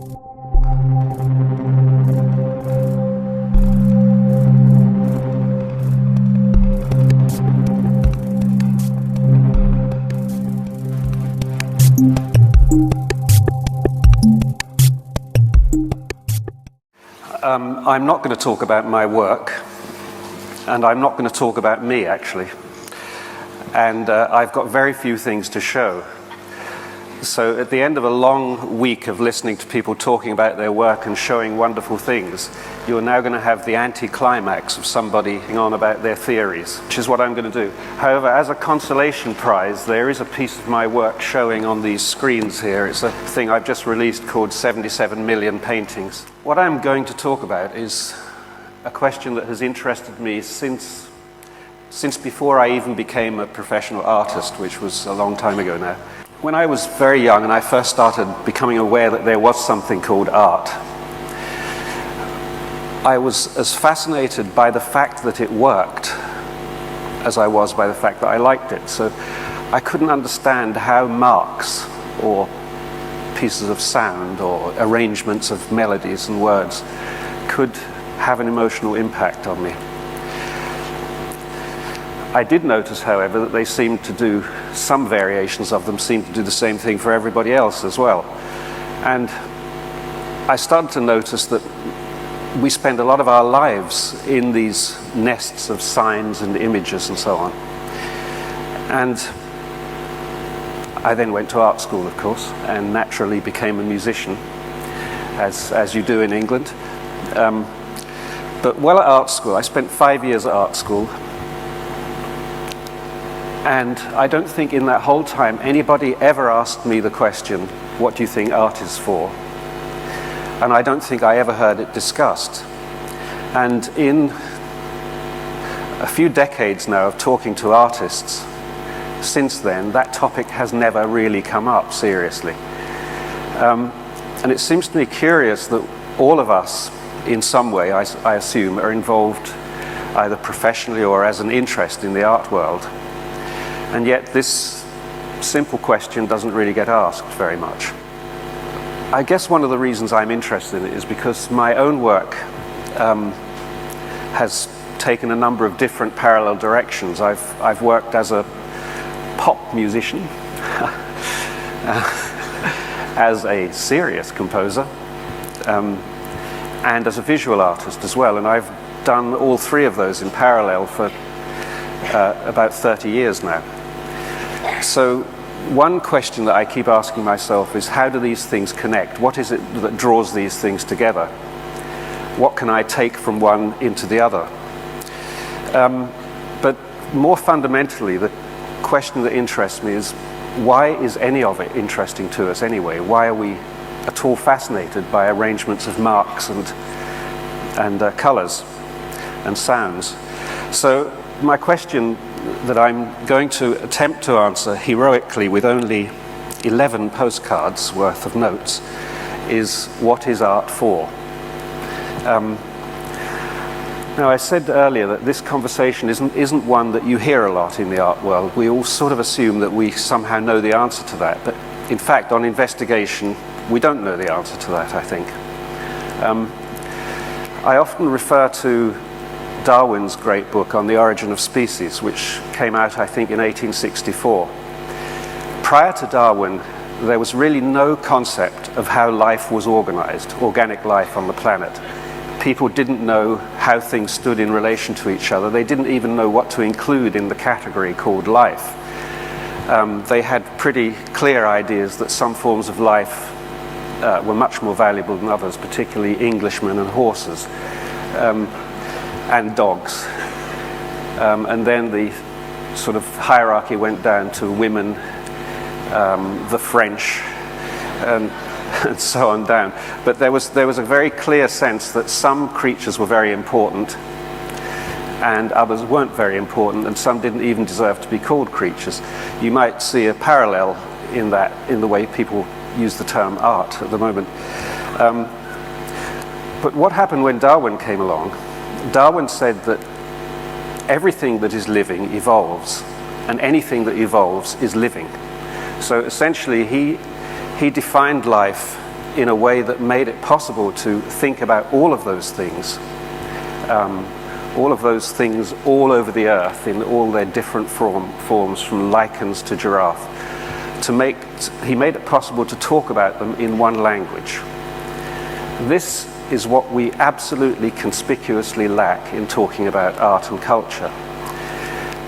I'm not going to talk about my work, and I'm not going to talk about me, actually. And I've got very few things to show. So at the end of a long week of listening to people talking about their work and showing wonderful things, you're now going to have the anti-climax of somebody on about their theories, which is what I'm going to do. However, as a consolation prize, there is a piece of my work showing on these screens here. It's a thing I've just released called 77 Million Paintings. What I'm going to talk about is a question that has interested me since before I even became a professional artist, which was a long time ago now. When I was very young and I first started becoming aware that there was something called art, I was as fascinated by the fact that it worked as I was by the fact that I liked it. So I couldn't understand how marks or pieces of sound or arrangements of melodies and words could have an emotional impact on me. I did notice, however, that they seemed to do, some variations of them seemed to do the same thing for everybody else as well. And I started to notice that we spend a lot of our lives in these nests of signs and images and so on. And I then went to art school, of course, and naturally became a musician, as you do in England. But while at art school, I spent 5 years at art school. And I don't think in that whole time anybody ever asked me the question, what do you think art is for? And I don't think I ever heard it discussed. And in a few decades now of talking to artists, since then, that topic has never really come up seriously. And it seems to me curious that all of us, in some way, I assume, are involved either professionally or as an interest in the art world. And yet this simple question doesn't really get asked very much. I guess one of the reasons I'm interested in it is because my own work has taken a number of different parallel directions. I've worked as a pop musician, as a serious composer, and as a visual artist as well. And I've done all three of those in parallel for about 30 years now. So one question that I keep asking myself is, how do these things connect? What is it that draws these things together? What can I take from one into the other? But more fundamentally, the question that interests me is, why is any of it interesting to us anyway? Why are we at all fascinated by arrangements of marks and colours and sounds? So my question that I'm going to attempt to answer heroically with only 11 postcards worth of notes is, what is art for? Now, I said earlier that this conversation isn't one that you hear a lot in the art world. We all sort of assume that we somehow know the answer to that, but in fact, on investigation, we don't know the answer to that, I think. I often refer to Darwin's great book on the origin of species, which came out, I think, in 1864. Prior to Darwin, there was really no concept of how life was organized, organic life on the planet. People didn't know how things stood in relation to each other. They didn't even know what to include in the category called life. They had pretty clear ideas that some forms of life were much more valuable than others, particularly Englishmen and horses. And dogs. And then the sort of hierarchy went down to women, the French, and so on down. But there was a very clear sense that some creatures were very important and others weren't very important, and some didn't even deserve to be called creatures. You might see a parallel in that, in the way people use the term art at the moment. But what happened when Darwin came along? Darwin said that everything that is living evolves, and anything that evolves is living. So essentially he defined life in a way that made it possible to think about all of those things all over the earth in all their different forms, from lichens to giraffe. He made it possible to talk about them in one language. This is what we absolutely conspicuously lack in talking about art and culture.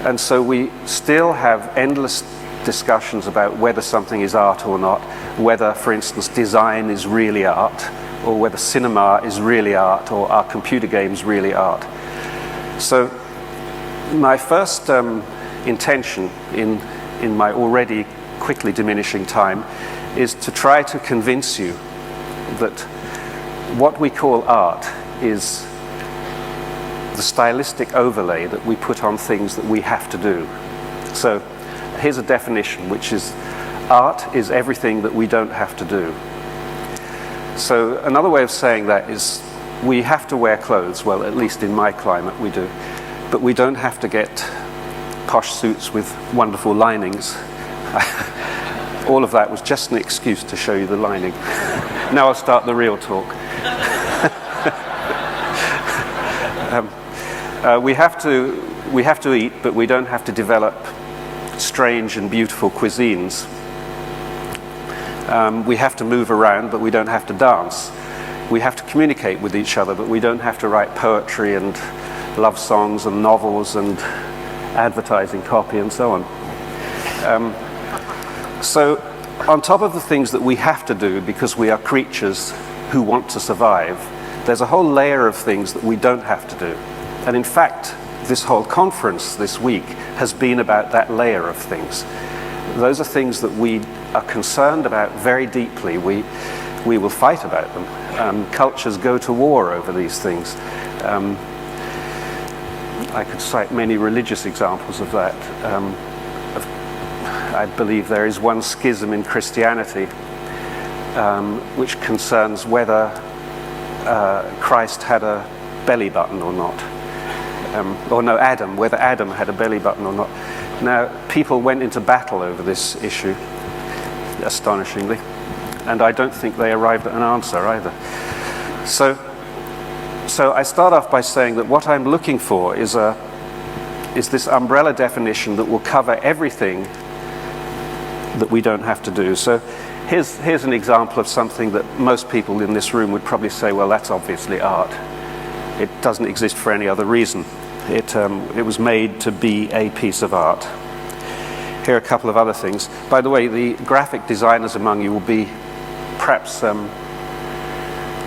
And so we still have endless discussions about whether something is art or not, whether, for instance, design is really art, or whether cinema is really art, or are computer games really art. So my first intention in my already quickly diminishing time is to try to convince you that what we call art is the stylistic overlay that we put on things that we have to do. So here's a definition, which is art is everything that we don't have to do. So another way of saying that is we have to wear clothes, well, at least in my climate we do, but we don't have to get posh suits with wonderful linings. All of that was just an excuse to show you the lining. Now I'll start the real talk. We have to eat, but we don't have to develop strange and beautiful cuisines. We have to move around, but we don't have to dance. We have to communicate with each other, but we don't have to write poetry and love songs and novels and advertising copy and so on. So on top of the things that we have to do because we are creatures who want to survive, there's a whole layer of things that we don't have to do. And in fact, this whole conference this week has been about that layer of things. Those are things that we are concerned about very deeply. We will fight about them. Cultures go to war over these things. I could cite many religious examples of that. I believe there is one schism in Christianity which concerns whether Christ had a belly button or not. Whether Adam had a belly button or not. Now, people went into battle over this issue, astonishingly, and I don't think they arrived at an answer either. So I start off by saying that what I'm looking for is this umbrella definition that will cover everything that we don't have to do. So here's an example of something that most people in this room would probably say, well, that's obviously art. It doesn't exist for any other reason. It was made to be a piece of art. Here are a couple of other things. By the way, the graphic designers among you will be perhaps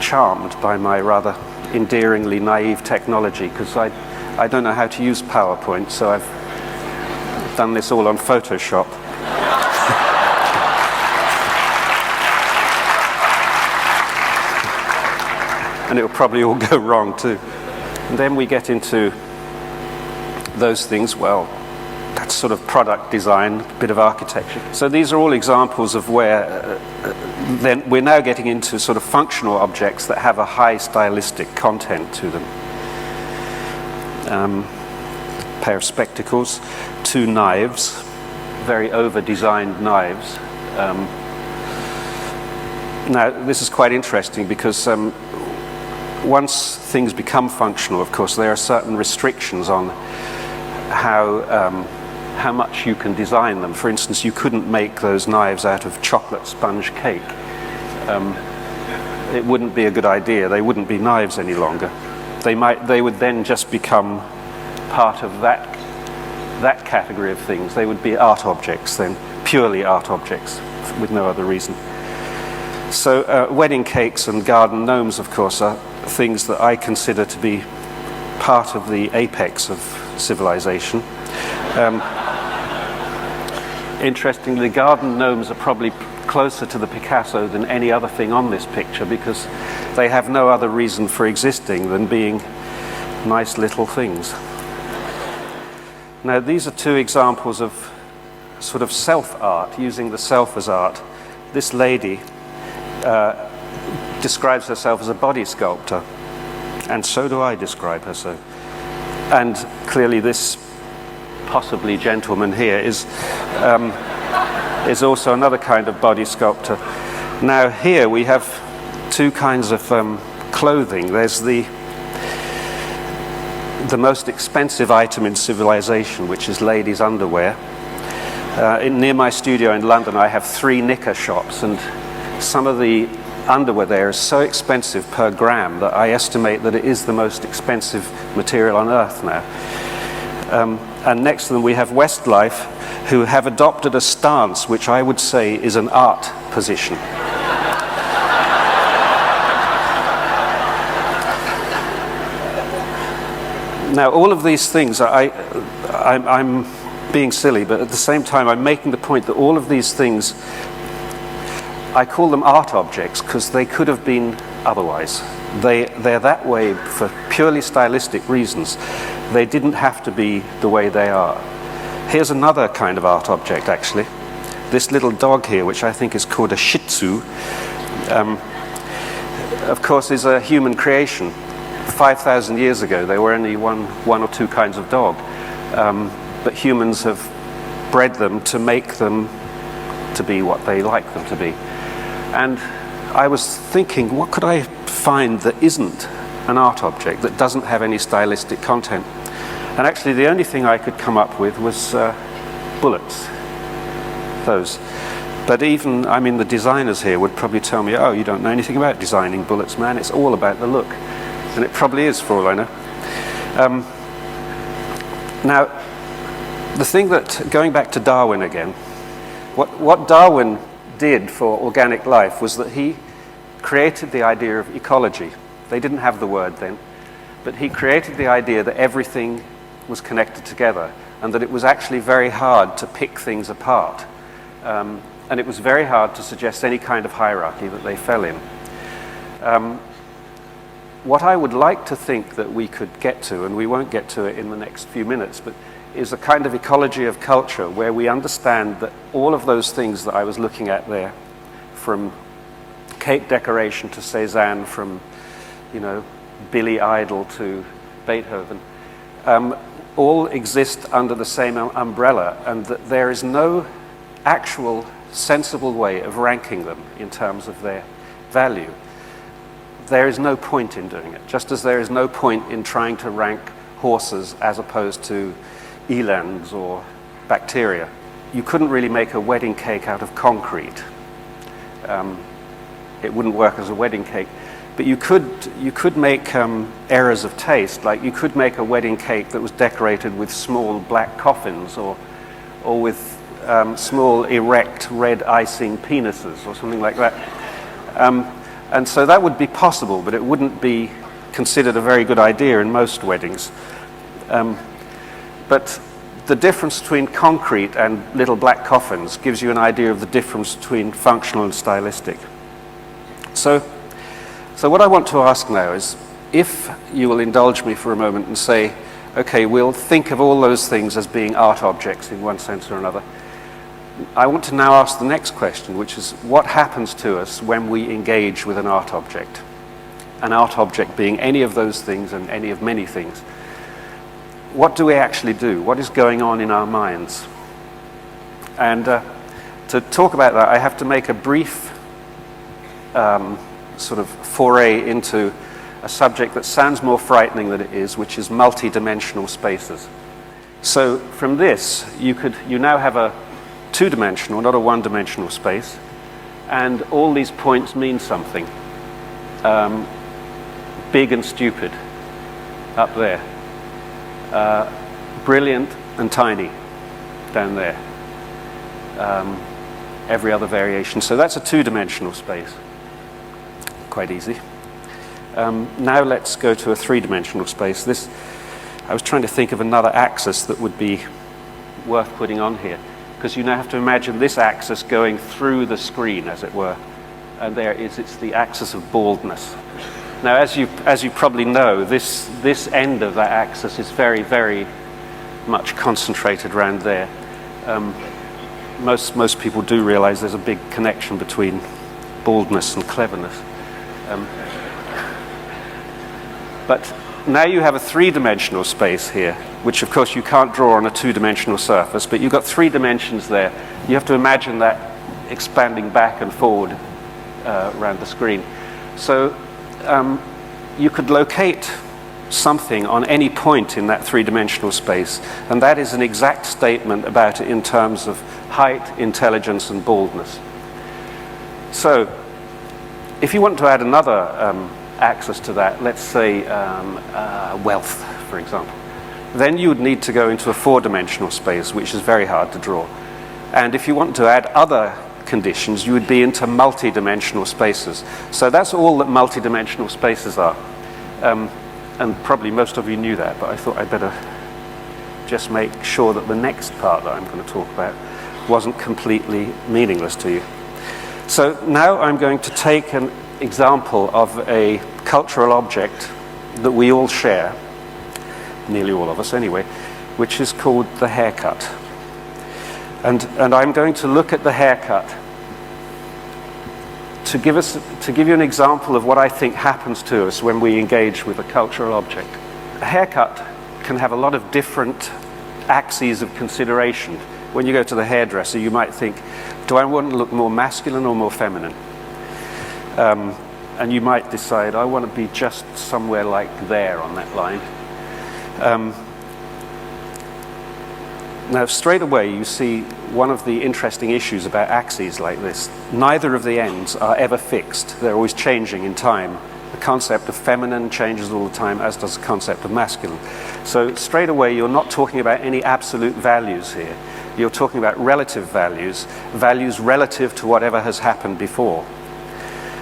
charmed by my rather endearingly naive technology, because I don't know how to use PowerPoint, so I've done this all on Photoshop. And it will probably all go wrong too. And then we get into those things, well, that's sort of product design, a bit of architecture. So these are all examples of where then we're now getting into sort of functional objects that have a high stylistic content to them. A pair of spectacles, 2 knives, very over-designed knives. Now, this is quite interesting because once things become functional, of course, there are certain restrictions on how much you can design them. For instance, you couldn't make those knives out of chocolate sponge cake. It wouldn't be a good idea. They wouldn't be knives any longer. They would then just become part of that category of things. They would be art objects then, purely art objects, with no other reason. So wedding cakes and garden gnomes, of course, are things that I consider to be part of the apex of civilization. Interestingly, garden gnomes are probably closer to the Picasso than any other thing on this picture, because they have no other reason for existing than being nice little things. Now, these are 2 examples of sort of self-art, using the self as art. This lady describes herself as a body sculptor, and so do I describe her so. And clearly this possibly gentleman here is also another kind of body sculptor. Now here we have two kinds of clothing. There's the most expensive item in civilization, which is ladies' underwear. Near my studio in London, I have 3 knicker shops, and some of the underwear there is so expensive per gram that I estimate that it is the most expensive material on earth now. And next to them we have Westlife, who have adopted a stance which I would say is an art position. Now, all of these things, I'm being silly, but at the same time I'm making the point that all of these things, I call them art objects because they could have been otherwise. They're that way for purely stylistic reasons. They didn't have to be the way they are. Here's another kind of art object, actually. This little dog here, which I think is called a Shih Tzu, of course is a human creation. 5,000 years ago, there were only one or two kinds of dog. But humans have bred them to make them to be what they like them to be. And I was thinking, what could I find that isn't an art object, that doesn't have any stylistic content? And actually the only thing I could come up with was bullets, those. But even, I mean, the designers here would probably tell me, oh, you don't know anything about designing bullets, man, it's all about the look. And it probably is, for all I know. Now, the thing that, going back to Darwin again, what Darwin did for organic life was that he created the idea of ecology. They didn't have the word then, but he created the idea that everything was connected together and that it was actually very hard to pick things apart. And it was very hard to suggest any kind of hierarchy that they fell in. What I would like to think that we could get to, and we won't get to it in the next few minutes, but is a kind of ecology of culture where we understand that all of those things that I was looking at there, from cake decoration to Cézanne, from, you know, Billy Idol to Beethoven, all exist under the same umbrella, and that there is no actual sensible way of ranking them in terms of their value. There is no point in doing it, just as there is no point in trying to rank horses as opposed to elands or bacteria. You couldn't really make a wedding cake out of concrete. It wouldn't work as a wedding cake. But you could make errors of taste, like you could make a wedding cake that was decorated with small black coffins or with small erect red icing penises or something like that. And so that would be possible, but it wouldn't be considered a very good idea in most weddings. But the difference between concrete and little black coffins gives you an idea of the difference between functional and stylistic. So what I want to ask now is, if you will indulge me for a moment and say, okay, we'll think of all those things as being art objects in one sense or another. I want to now ask the next question, which is, what happens to us when we engage with an art object? An art object being any of those things and any of many things. What do we actually do? What is going on in our minds? And to talk about that, I have to make a brief sort of foray into a subject that sounds more frightening than it is, which is multi-dimensional spaces. So from this, you now have a two-dimensional, not a one-dimensional space, and all these points mean something. Big and stupid, up there. Brilliant and tiny, down there. Every other variation. So that's a two-dimensional space. Quite easy. Now let's go to a three-dimensional space. I was trying to think of another axis that would be worth putting on here, because you now have to imagine this axis going through the screen, as it were, and it's the axis of baldness. Now, as you probably know, this end of that axis is very, very much concentrated around there. Most people do realize there's a big connection between baldness and cleverness. But now you have a three-dimensional space here, which of course you can't draw on a two-dimensional surface, but you've got 3 dimensions there. You have to imagine that expanding back and forward around the screen. So you could locate something on any point in that three-dimensional space, and that is an exact statement about it in terms of height, intelligence, and baldness. So if you want to add another axis to that, let's say wealth, for example, then you would need to go into a four-dimensional space, which is very hard to draw. And if you want to add other conditions, you would be into multi-dimensional spaces. So that's all that multi-dimensional spaces are. And probably most of you knew that, but I thought I'd better just make sure that the next part that I'm going to talk about wasn't completely meaningless to you. So now I'm going to take an example of a cultural object that we all share, nearly all of us anyway, which is called the haircut. And I'm going to look at the haircut to give you an example of what I think happens to us when we engage with a cultural object. A haircut can have a lot of different axes of consideration. When you go to the hairdresser, you might think, do I want to look more masculine or more feminine? And you might decide, I want to be just somewhere like there on that line. Now, straight away, you see one of the interesting issues about axes like this. Neither of the ends are ever fixed. They're always changing in time. The concept of feminine changes all the time, as does the concept of masculine. So straight away, you're not talking about any absolute values here. You're talking about relative values, values relative to whatever has happened before.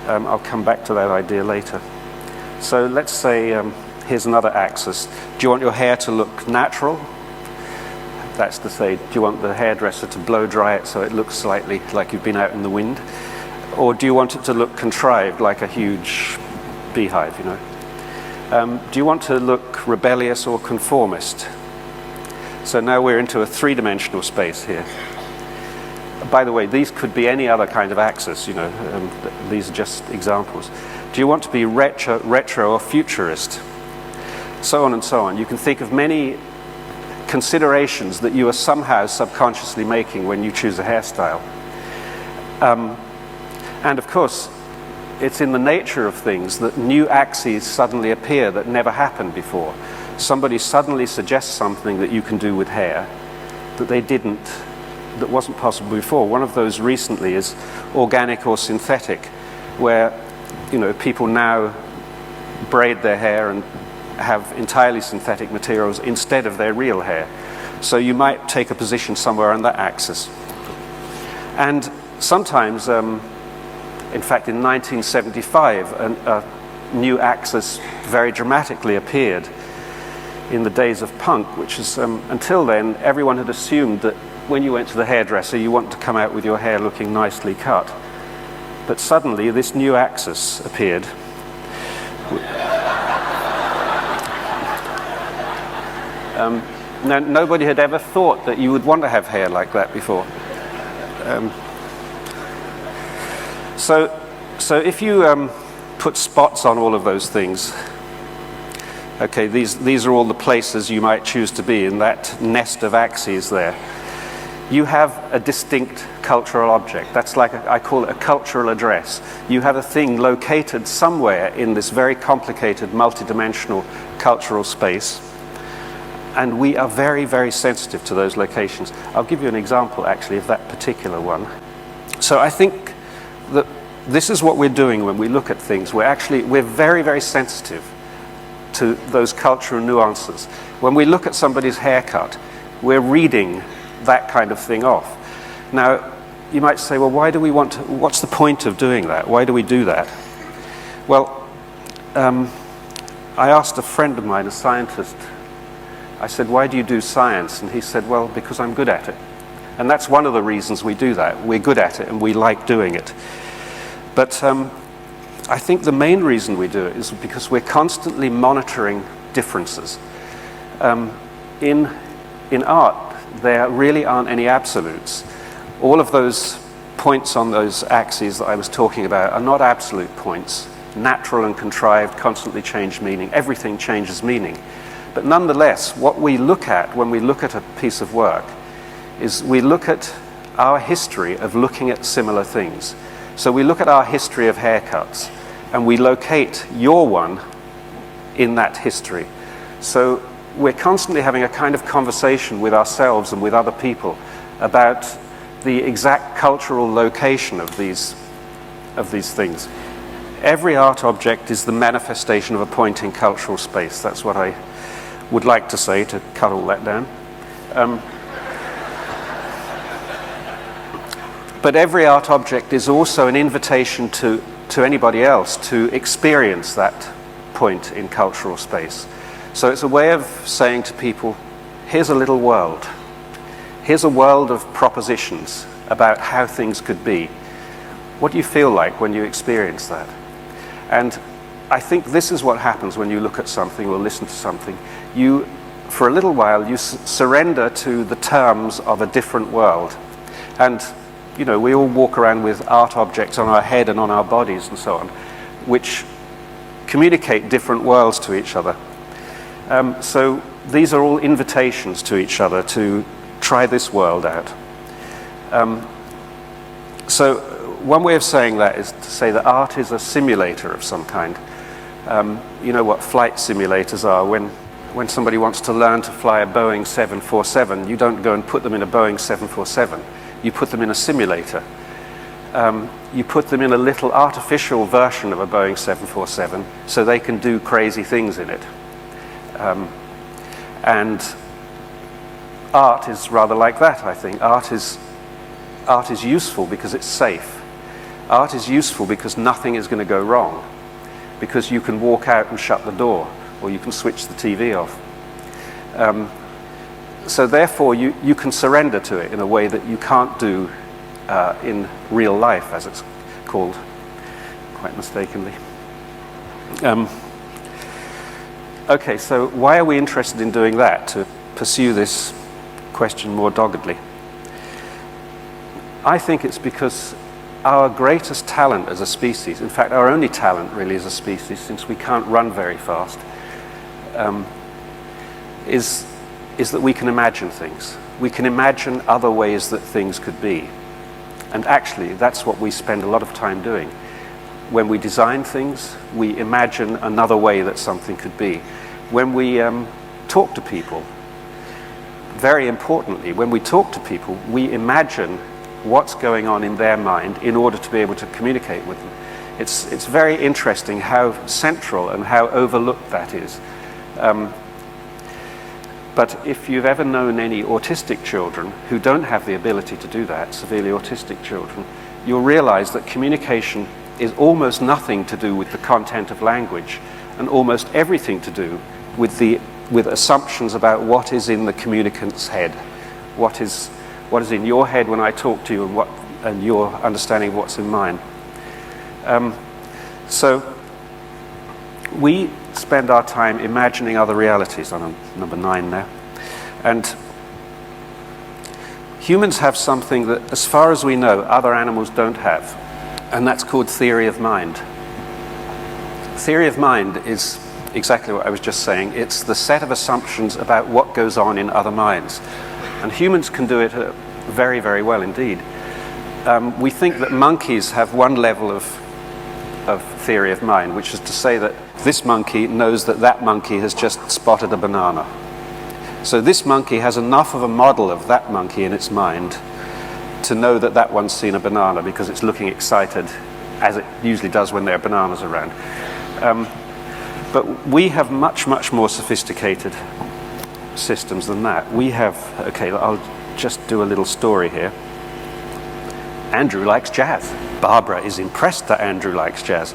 I'll come back to that idea later. So let's say, here's another axis. Do you want your hair to look natural? That's to say, do you want the hairdresser to blow dry it so it looks slightly like you've been out in the wind? Or do you want it to look contrived, like a huge beehive, you know? Do you want to look rebellious or conformist? So now we're into a three-dimensional space here. By the way, these could be any other kind of axis, you know. These are just examples. Do you want to be retro or futurist? So on and so on. You can think of many considerations that you are somehow subconsciously making when you choose a hairstyle. And of course, it's in the nature of things that new axes suddenly appear that never happened before. Somebody suddenly suggests something that you can do with hair that they didn't, that wasn't possible before. One of those recently is organic or synthetic, where, you know, people now braid their hair and have entirely synthetic materials instead of their real hair. So you might take a position somewhere on that axis. And sometimes, in fact in 1975, a new axis very dramatically appeared in the days of punk, which is, until then, everyone had assumed that when you went to the hairdresser, you want to come out with your hair looking nicely cut. But suddenly this new axis appeared. Now, nobody had ever thought that you would want to have hair like that before. So if you put spots on all of those things, okay, these are all the places you might choose to be in that nest of axes there. You have a distinct cultural object. That's like, I call it a cultural address. You have a thing located somewhere in this very complicated, multidimensional cultural space. And we are very, very sensitive to those locations. I'll give you an example, actually, of that particular one. So I think that this is what we're doing when we look at things. We're very, very sensitive to those cultural nuances. When we look at somebody's haircut, we're reading that kind of thing off. Now, you might say, well, why do we want to, what's the point of doing that? Why do we do that? Well, I asked a friend of mine, a scientist, I said, why do you do science? And he said, well, because I'm good at it. And that's one of the reasons we do that. We're good at it and we like doing it. But I think the main reason we do it is because we're constantly monitoring differences. In art, there really aren't any absolutes. All of those points on those axes that I was talking about are not absolute points. Natural and contrived constantly change meaning. Everything changes meaning. But nonetheless, what we look at when we look at a piece of work is we look at our history of looking at similar things. So we look at our history of haircuts, and we locate your one in that history. So we're constantly having a kind of conversation with ourselves and with other people about the exact cultural location of these things. Every art object is the manifestation of a point in cultural space. That's what I would like to say, to cut all that down. But every art object is also an invitation to anybody else to experience that point in cultural space. So it's a way of saying to people, here's a little world. Here's a world of propositions about how things could be. What do you feel like when you experience that? And I think this is what happens when you look at something or listen to something. You, for a little while, you surrender to the terms of a different world. And, you know, we all walk around with art objects on our head and on our bodies and so on, which communicate different worlds to each other. So these are all invitations to each other to try this world out. So one way of saying that is to say that art is a simulator of some kind. You know what flight simulators are. When somebody wants to learn to fly a Boeing 747, you don't go and put them in a Boeing 747. You put them in a simulator. You put them in a little artificial version of a Boeing 747 so they can do crazy things in it. And art is rather like that, I think. Art is useful because it's safe. Art is useful because nothing is going to go wrong, because you can walk out and shut the door, or you can switch the TV off. So therefore, you can surrender to it in a way that you can't do in real life, as it's called, quite mistakenly. Okay, so why are we interested in doing that, to pursue this question more doggedly? I think it's because our greatest talent as a species, in fact our only talent really as a species, since we can't run very fast, is that we can imagine things. We can imagine other ways that things could be. And actually that's what we spend a lot of time doing. When we design things, we imagine another way that something could be. When we talk to people, very importantly, when we talk to people, we imagine what's going on in their mind in order to be able to communicate with them. It's very interesting how central and how overlooked that is. But if you've ever known any autistic children who don't have the ability to do that, severely autistic children, you'll realize that communication is almost nothing to do with the content of language, and almost everything to do with assumptions about what is in the communicant's head, what is in your head when I talk to you, and your understanding of what's in mine. So we spend our time imagining other realities. I'm on number 9 now. And humans have something that, as far as we know, other animals don't have, and that's called theory of mind. Theory of mind is exactly what I was just saying. It's the set of assumptions about what goes on in other minds. And humans can do it very, very well indeed. We think that monkeys have one level of theory of mind, which is to say that this monkey knows that that monkey has just spotted a banana. So this monkey has enough of a model of that monkey in its mind to know that that one's seen a banana, because it's looking excited, as it usually does when there are bananas around. But we have much, much more sophisticated systems than that. We have, okay, I'll just do a little story here. Andrew likes jazz. Barbara is impressed that Andrew likes jazz.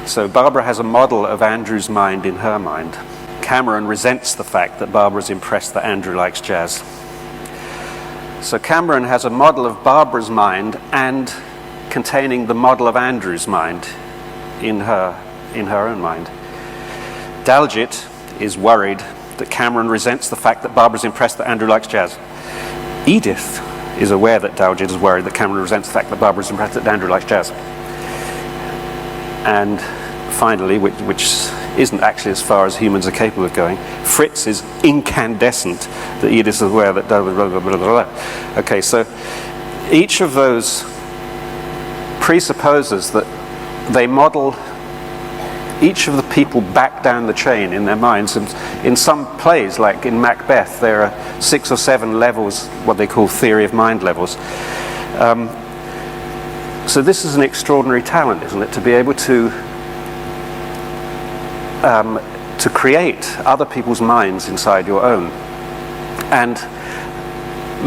So Barbara has a model of Andrew's mind in her mind. Cameron resents the fact that Barbara's impressed that Andrew likes jazz. So Cameron has a model of Barbara's mind and containing the model of Andrew's mind in her own mind. Dalgit is worried that Cameron resents the fact that Barbara's impressed that Andrew likes jazz. Edith is aware that Dalgit is worried that Cameron resents the fact that Barbara's impressed that Andrew likes jazz. And finally, which isn't actually as far as humans are capable of going, Fritz is incandescent that Edith is aware that blah, blah, blah, blah, blah, blah. Okay, so each of those presupposes that they model each of the people back down the chain in their minds. And in some plays, like in Macbeth, there are 6 or 7 levels, what they call theory of mind levels. So this is an extraordinary talent, isn't it, to be able to create other people's minds inside your own. And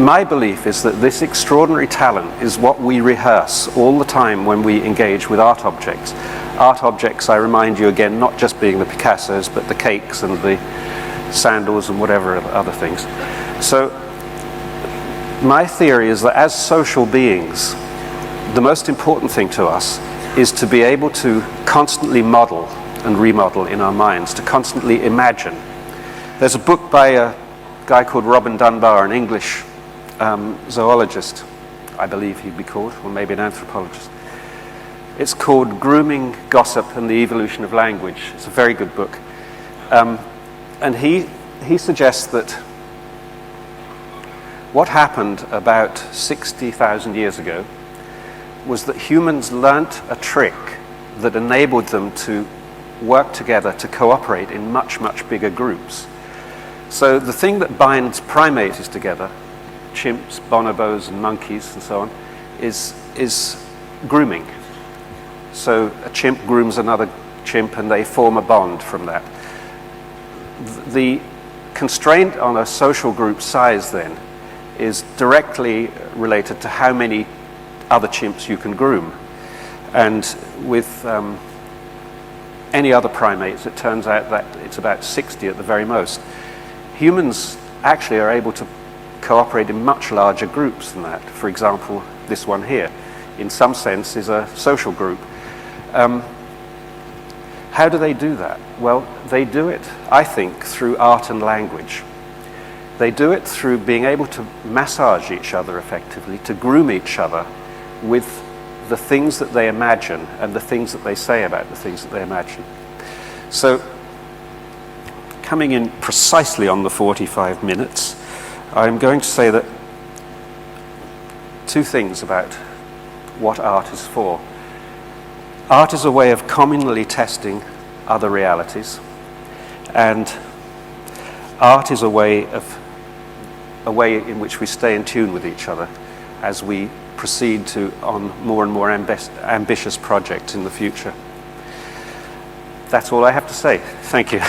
my belief is that this extraordinary talent is what we rehearse all the time when we engage with art objects. Art objects, I remind you again, not just being the Picassos, but the cakes and the sandals and whatever other things. So my theory is that as social beings, the most important thing to us is to be able to constantly model and remodel in our minds, to constantly imagine. There's a book by a guy called Robin Dunbar, an English zoologist, I believe he'd be called, or maybe an anthropologist. It's called Grooming, Gossip and the Evolution of Language. It's a very good book. And he suggests that what happened about 60,000 years ago was that humans learnt a trick that enabled them to work together, to cooperate in much, much bigger groups. So the thing that binds primates together, chimps, bonobos and monkeys and so on, is grooming. So a chimp grooms another chimp and they form a bond from that. The constraint on a social group size then is directly related to how many other chimps you can groom. And with any other primates, it turns out that it's about 60 at the very most. Humans actually are able to cooperate in much larger groups than that. For example, this one here, in some sense, is a social group. How do they do that? Well, they do it, I think, through art and language. They do it through being able to massage each other effectively, to groom each other with the things that they imagine and the things that they say about the things that they imagine. So, coming in precisely on the 45 minutes, I'm going to say that 2 things about what art is for. Art is a way of communally testing other realities, and art is a way in which we stay in tune with each other as we proceed on more and more ambitious projects in the future. That's all I have to say. Thank you.